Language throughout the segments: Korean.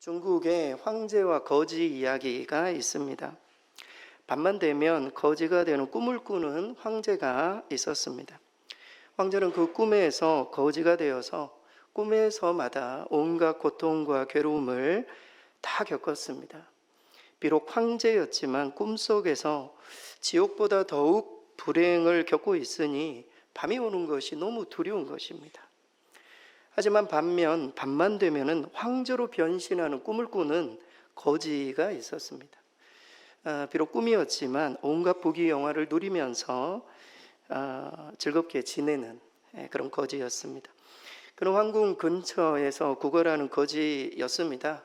중국에 황제와 거지 이야기가 있습니다. 밤만 되면 거지가 되는 꿈을 꾸는 황제가 있었습니다. 황제는 그 꿈에서 거지가 되어서 꿈에서마다 온갖 고통과 괴로움을 다 겪었습니다. 비록 황제였지만 꿈속에서 지옥보다 더욱 불행을 겪고 있으니 밤이 오는 것이 너무 두려운 것입니다. 하지만 반면 밤만 되면은 황제로 변신하는 꿈을 꾸는 거지가 있었습니다. 비록 꿈이었지만 온갖 부귀영화를 누리면서 즐겁게 지내는 그런 거지였습니다. 그는 황궁 근처에서 구걸하는 거지였습니다.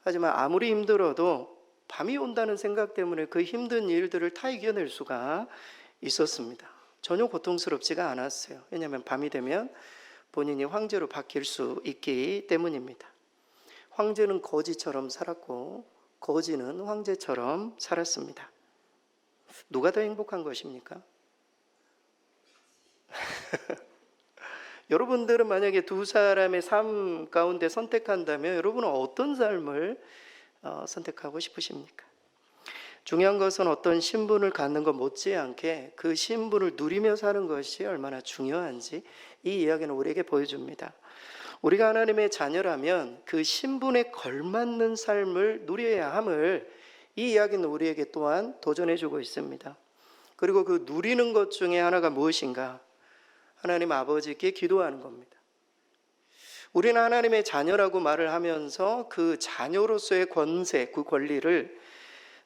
하지만 아무리 힘들어도 밤이 온다는 생각 때문에 그 힘든 일들을 다 이겨낼 수가 있었습니다. 전혀 고통스럽지가 않았어요. 왜냐하면 밤이 되면 본인이 황제로 바뀔 수 있기 때문입니다. 황제는 거지처럼 살았고 거지는 황제처럼 살았습니다. 누가 더 행복한 것입니까? 여러분들은 만약에 두 사람의 삶 가운데 선택한다면 여러분은 어떤 삶을 선택하고 싶으십니까? 중요한 것은 어떤 신분을 갖는 것 못지않게 그 신분을 누리며 사는 것이 얼마나 중요한지 이 이야기는 우리에게 보여줍니다. 우리가 하나님의 자녀라면 그 신분에 걸맞는 삶을 누려야 함을 이 이야기는 우리에게 또한 도전해주고 있습니다. 그리고 그 누리는 것 중에 하나가 무엇인가? 하나님 아버지께 기도하는 겁니다. 우리는 하나님의 자녀라고 말을 하면서 그 자녀로서의 권세, 그 권리를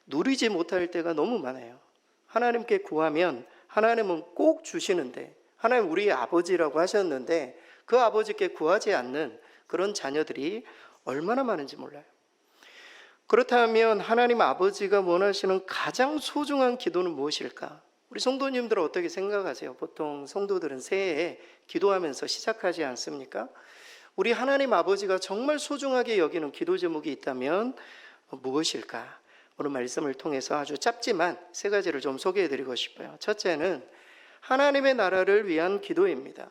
누리지 못할 때가 너무 많아요. 하나님께 구하면 하나님은 꼭 주시는데, 하나님 우리의 아버지라고 하셨는데 그 아버지께 구하지 않는 그런 자녀들이 얼마나 많은지 몰라요. 그렇다면 하나님 아버지가 원하시는 가장 소중한 기도는 무엇일까? 우리 성도님들은 어떻게 생각하세요? 보통 성도들은 새해에 기도하면서 시작하지 않습니까? 우리 하나님 아버지가 정말 소중하게 여기는 기도 제목이 있다면 무엇일까? 오늘 말씀을 통해서 아주 짧지만 세 가지를 좀 소개해드리고 싶어요. 첫째는 하나님의 나라를 위한 기도입니다.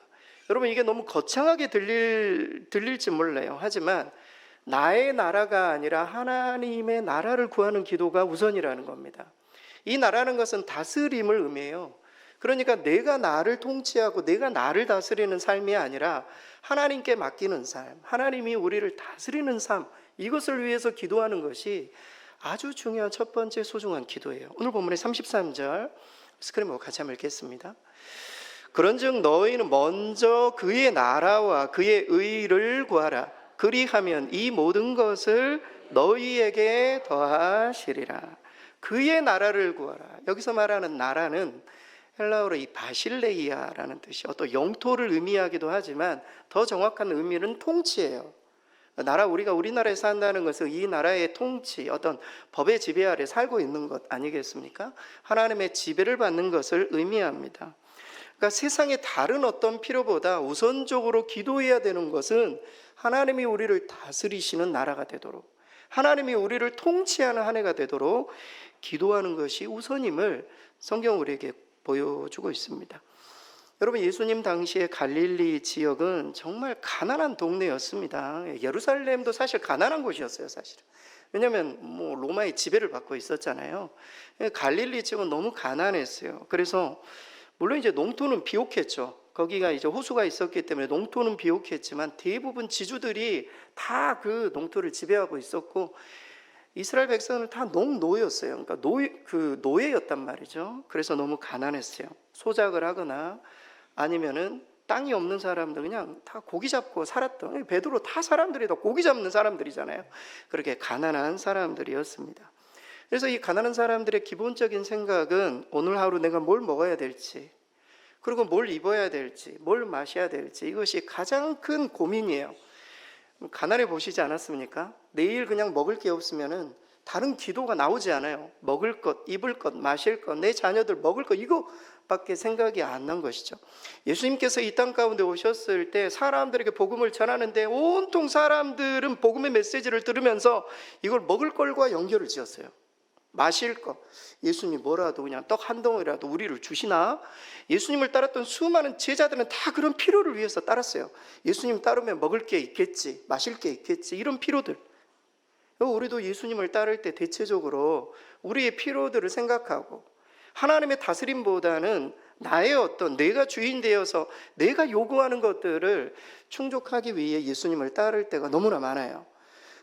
여러분, 이게 너무 거창하게 들릴지 몰라요. 하지만 나의 나라가 아니라 하나님의 나라를 구하는 기도가 우선이라는 겁니다. 이 나라는 것은 다스림을 의미해요. 그러니까 내가 나를 통치하고 내가 나를 다스리는 삶이 아니라 하나님께 맡기는 삶, 하나님이 우리를 다스리는 삶, 이것을 위해서 기도하는 것이 아주 중요한 첫 번째 소중한 기도예요. 오늘 본문의 33절 스크린 보고 같이 한번 읽겠습니다. 그런즉 너희는 먼저 그의 나라와 그의 의를 구하라. 그리하면 이 모든 것을 너희에게 더하시리라. 그의 나라를 구하라. 여기서 말하는 나라는 헬라어로 이 바실레이아라는 뜻이 어떤 영토를 의미하기도 하지만 더 정확한 의미는 통치예요. 나라, 우리가 우리나라에 산다는 것은 이 나라의 통치, 어떤 법의 지배 아래 살고 있는 것 아니겠습니까? 하나님의 지배를 받는 것을 의미합니다. 그러니까 세상의 다른 어떤 필요보다 우선적으로 기도해야 되는 것은 하나님이 우리를 다스리시는 나라가 되도록, 하나님이 우리를 통치하는 한 해가 되도록 기도하는 것이 우선임을 성경 우리에게 보여주고 있습니다. 여러분, 예수님 당시의 갈릴리 지역은 정말 가난한 동네였습니다. 예루살렘도 사실 가난한 곳이었어요, 사실은. 왜냐하면 로마의 지배를 받고 있었잖아요. 갈릴리 지역은 너무 가난했어요. 그래서 물론 이제 농토는 비옥했죠. 거기가 이제 호수가 있었기 때문에 농토는 비옥했지만 대부분 지주들이 다 그 농토를 지배하고 있었고 이스라엘 백성은 다 농노였어요. 그러니까 노예였단 말이죠. 그래서 너무 가난했어요. 소작을 하거나 아니면은 땅이 없는 사람들 그냥 다 고기 잡고 살았던, 베드로 다 사람들이 다 고기 잡는 사람들이잖아요. 그렇게 가난한 사람들이었습니다. 그래서 이 가난한 사람들의 기본적인 생각은 오늘 하루 내가 뭘 먹어야 될지, 그리고 뭘 입어야 될지, 뭘 마셔야 될지, 이것이 가장 큰 고민이에요. 가난해 보시지 않았습니까? 내일 그냥 먹을 게 없으면은 다른 기도가 나오지 않아요. 먹을 것, 입을 것, 마실 것, 내 자녀들 먹을 것, 이거밖에 생각이 안 난 것이죠. 예수님께서 이 땅 가운데 오셨을 때 사람들에게 복음을 전하는데 온통 사람들은 복음의 메시지를 들으면서 이걸 먹을 걸과 연결을 지었어요. 마실 것, 예수님이 뭐라도 그냥 떡 한 덩어리라도 우리를 주시나? 예수님을 따랐던 수많은 제자들은 다 그런 필요를 위해서 따랐어요. 예수님 따르면 먹을 게 있겠지, 마실 게 있겠지, 이런 필요들. 우리도 예수님을 따를 때 대체적으로 우리의 필요들을 생각하고 하나님의 다스림보다는 나의 어떤 내가 주인 되어서 내가 요구하는 것들을 충족하기 위해 예수님을 따를 때가 너무나 많아요.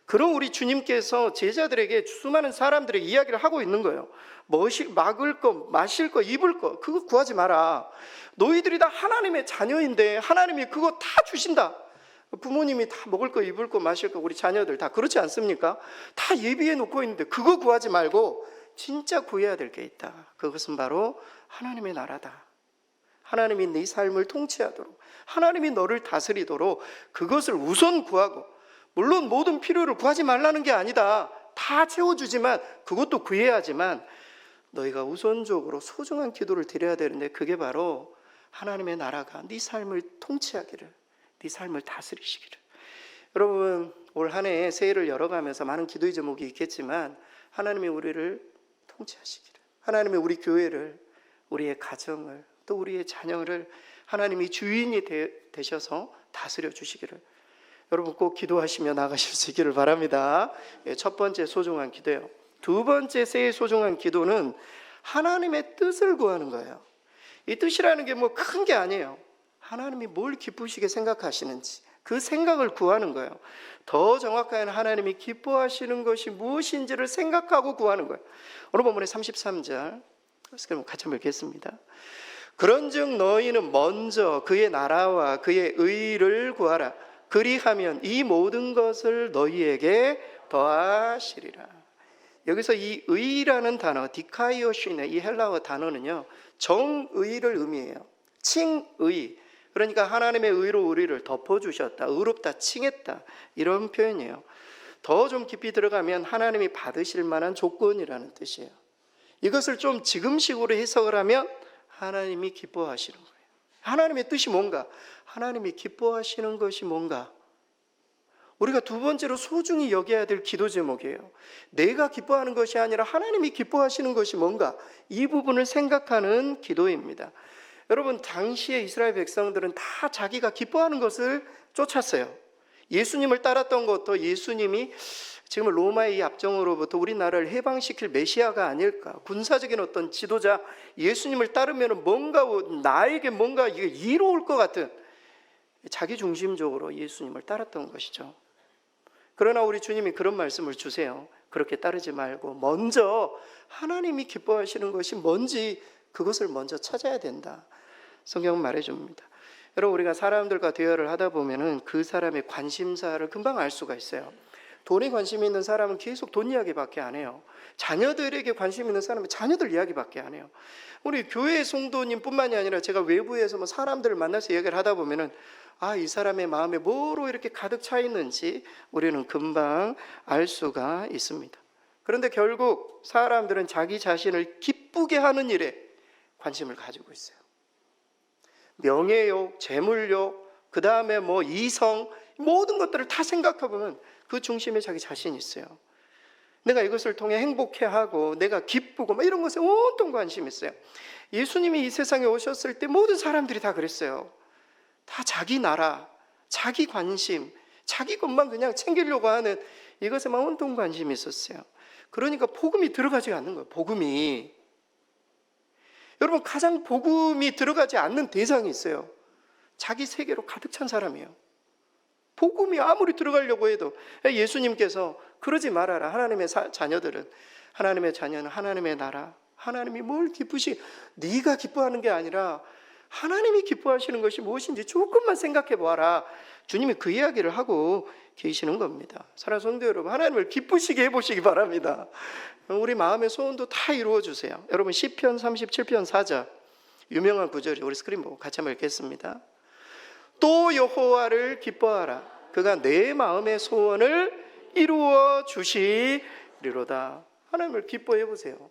그런 우리 주님께서 제자들에게 수많은 사람들의 이야기를 하고 있는 거예요. 먹을 거, 마실 거, 입을 거 그거 구하지 마라. 너희들이 다 하나님의 자녀인데 하나님이 그거 다 주신다. 부모님이 다 먹을 거, 입을 거, 마실 거 우리 자녀들 다 그렇지 않습니까? 다 예비해 놓고 있는데 그거 구하지 말고 진짜 구해야 될 게 있다. 그것은 바로 하나님의 나라다. 하나님이 네 삶을 통치하도록, 하나님이 너를 다스리도록 그것을 우선 구하고, 물론 모든 필요를 구하지 말라는 게 아니다. 다 채워주지만 그것도 구해야지만 너희가 우선적으로 소중한 기도를 드려야 되는데 그게 바로 하나님의 나라가 네 삶을 통치하기를, 네 삶을 다스리시기를. 여러분 올 한 해 새해를 열어가면서 많은 기도의 제목이 있겠지만 하나님이 우리를 통치하시기를, 하나님이 우리 교회를, 우리의 가정을, 또 우리의 자녀를 하나님이 주인이 되셔서 다스려 주시기를 여러분 꼭 기도하시며 나가실 수 있기를 바랍니다. 첫 번째 소중한 기도예요. 두 번째 새해 소중한 기도는 하나님의 뜻을 구하는 거예요. 이 뜻이라는 게 뭐 큰 게 아니에요. 하나님이 뭘 기쁘시게 생각하시는지 그 생각을 구하는 거예요. 더 정확하게는 하나님이 기뻐하시는 것이 무엇인지를 생각하고 구하는 거예요. 오늘 본문의 33절 같이 한번 읽겠습니다. 그런즉 너희는 먼저 그의 나라와 그의 의를 구하라. 그리하면 이 모든 것을 너희에게 더하시리라. 여기서 이 의라는 단어, 디카이오시네, 이 헬라어 단어는요 정의를 의미해요. 칭의, 그러니까 하나님의 의로 우리를 덮어주셨다, 의롭다, 칭했다, 이런 표현이에요. 더 좀 깊이 들어가면 하나님이 받으실 만한 조건이라는 뜻이에요. 이것을 좀 지금식으로 해석을 하면 하나님이 기뻐하시는 거예요. 하나님의 뜻이 뭔가, 하나님이 기뻐하시는 것이 뭔가, 우리가 두 번째로 소중히 여겨야 될 기도 제목이에요. 내가 기뻐하는 것이 아니라 하나님이 기뻐하시는 것이 뭔가, 이 부분을 생각하는 기도입니다. 여러분 당시에 이스라엘 백성들은 다 자기가 기뻐하는 것을 쫓았어요. 예수님을 따랐던 것도 예수님이 지금 로마의 이 압정으로부터 우리나라를 해방시킬 메시아가 아닐까, 군사적인 어떤 지도자, 예수님을 따르면 뭔가 나에게 뭔가 이로울 것 같은 자기중심적으로 예수님을 따랐던 것이죠. 그러나 우리 주님이 그런 말씀을 주세요. 그렇게 따르지 말고 먼저 하나님이 기뻐하시는 것이 뭔지 그것을 먼저 찾아야 된다. 성경은 말해줍니다. 여러분 우리가 사람들과 대화를 하다 보면은 그 사람의 관심사를 금방 알 수가 있어요. 돈에 관심 있는 사람은 계속 돈 이야기밖에 안 해요. 자녀들에게 관심 있는 사람은 자녀들 이야기밖에 안 해요. 우리 교회 성도님뿐만이 아니라 제가 외부에서 뭐 사람들을 만나서 이야기를 하다 보면은 이 사람의 마음에 뭐로 이렇게 가득 차 있는지 우리는 금방 알 수가 있습니다. 그런데 결국 사람들은 자기 자신을 기쁘게 하는 일에 관심을 가지고 있어요. 명예욕, 재물욕, 그 다음에 뭐 이성, 모든 것들을 다 생각해보면 그 중심에 자기 자신이 있어요. 내가 이것을 통해 행복해하고 내가 기쁘고 막 이런 것에 온통 관심이 있어요. 예수님이 이 세상에 오셨을 때 모든 사람들이 다 그랬어요. 다 자기 나라, 자기 관심, 자기 것만 그냥 챙기려고 하는 이것에만 온통 관심이 있었어요. 그러니까 복음이 들어가지 않는 거예요. 복음이. 여러분 가장 복음이 들어가지 않는 대상이 있어요. 자기 세계로 가득 찬 사람이에요. 복음이 아무리 들어가려고 해도 예수님께서 그러지 말아라. 하나님의 자녀들은, 하나님의 자녀는 하나님의 나라, 하나님이 뭘 네가 기뻐하는 게 아니라 하나님이 기뻐하시는 것이 무엇인지 조금만 생각해 보아라. 주님이 그 이야기를 하고 계시는 겁니다. 사랑하는 성도 여러분, 하나님을 기쁘시게 해보시기 바랍니다. 우리 마음의 소원도 다 이루어 주세요. 여러분 시편 37편 4절 유명한 구절이, 우리 스크린 보고 같이 한번 읽겠습니다. 또 여호와를 기뻐하라. 그가 내 마음의 소원을 이루어 주시리로다. 하나님을 기뻐해 보세요.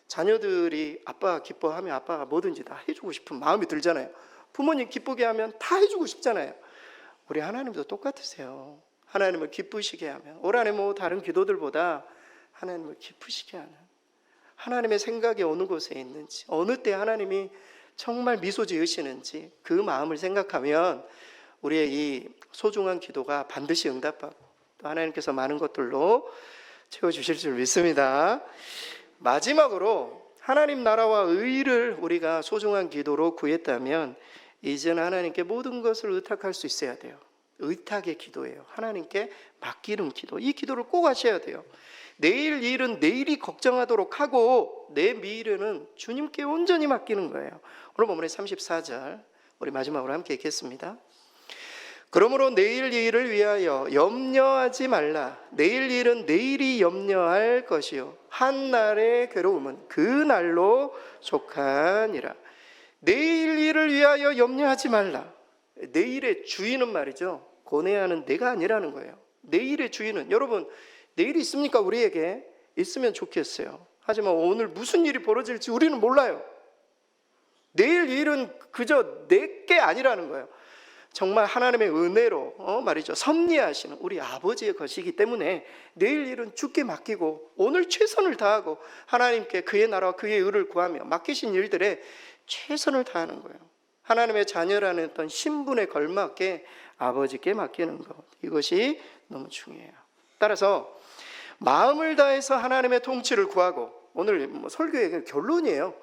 자녀들이 아빠가 기뻐하면 아빠가 뭐든지 다 해주고 싶은 마음이 들잖아요. 부모님 기쁘게 하면 다 해주고 싶잖아요. 우리 하나님도 똑같으세요. 하나님을 기쁘시게 하면, 올 한해 뭐 다른 기도들보다 하나님을 기쁘시게 하는, 하나님의 생각이 어느 곳에 있는지, 어느 때 하나님이 정말 미소 지으시는지 그 마음을 생각하면 우리의 이 소중한 기도가 반드시 응답받고 또 하나님께서 많은 것들로 채워주실 줄 믿습니다. 마지막으로 하나님 나라와 의를 우리가 소중한 기도로 구했다면 이제는 하나님께 모든 것을 의탁할 수 있어야 돼요. 의탁의 기도예요. 하나님께 맡기는 기도. 이 기도를 꼭 하셔야 돼요. 내일 일은 내일이 걱정하도록 하고 내 미래는 주님께 온전히 맡기는 거예요. 오늘 본문의 34절 우리 마지막으로 함께 읽겠습니다. 그러므로 내일 일을 위하여 염려하지 말라. 내일 일은 내일이 염려할 것이요 한 날의 괴로움은 그 날로 족하니라. 내일 일을 위하여 염려하지 말라. 내일의 주인은 말이죠, 고뇌하는 내가 아니라는 거예요. 내일의 주인은, 여러분 내일이 있습니까? 우리에게 있으면 좋겠어요. 하지만 오늘 무슨 일이 벌어질지 우리는 몰라요. 내일 일은 그저 내게 아니라는 거예요. 정말 하나님의 은혜로 말이죠, 섭리하시는 우리 아버지의 것이기 때문에 내일 일은 주께 맡기고 오늘 최선을 다하고 하나님께 그의 나라와 그의 의를 구하며 맡기신 일들에 최선을 다하는 거예요. 하나님의 자녀라는 어떤 신분에 걸맞게 아버지께 맡기는 것, 이것이 너무 중요해요. 따라서 마음을 다해서 하나님의 통치를 구하고, 오늘 설교의 결론이에요.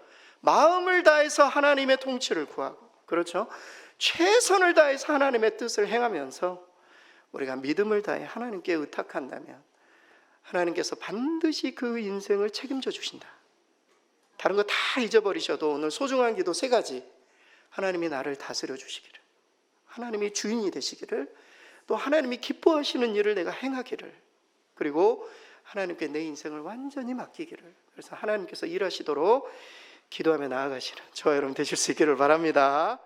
마음을 다해서 하나님의 통치를 구하고, 그렇죠? 최선을 다해서 하나님의 뜻을 행하면서 우리가 믿음을 다해 하나님께 의탁한다면 하나님께서 반드시 그 인생을 책임져 주신다. 다른 거 다 잊어버리셔도 오늘 소중한 기도 3가지, 하나님이 나를 다스려 주시기를, 하나님이 주인이 되시기를, 또 하나님이 기뻐하시는 일을 내가 행하기를, 그리고 하나님께 내 인생을 완전히 맡기기를, 그래서 하나님께서 일하시도록 기도하며 나아가시는 저와 여러분 되실 수 있기를 바랍니다.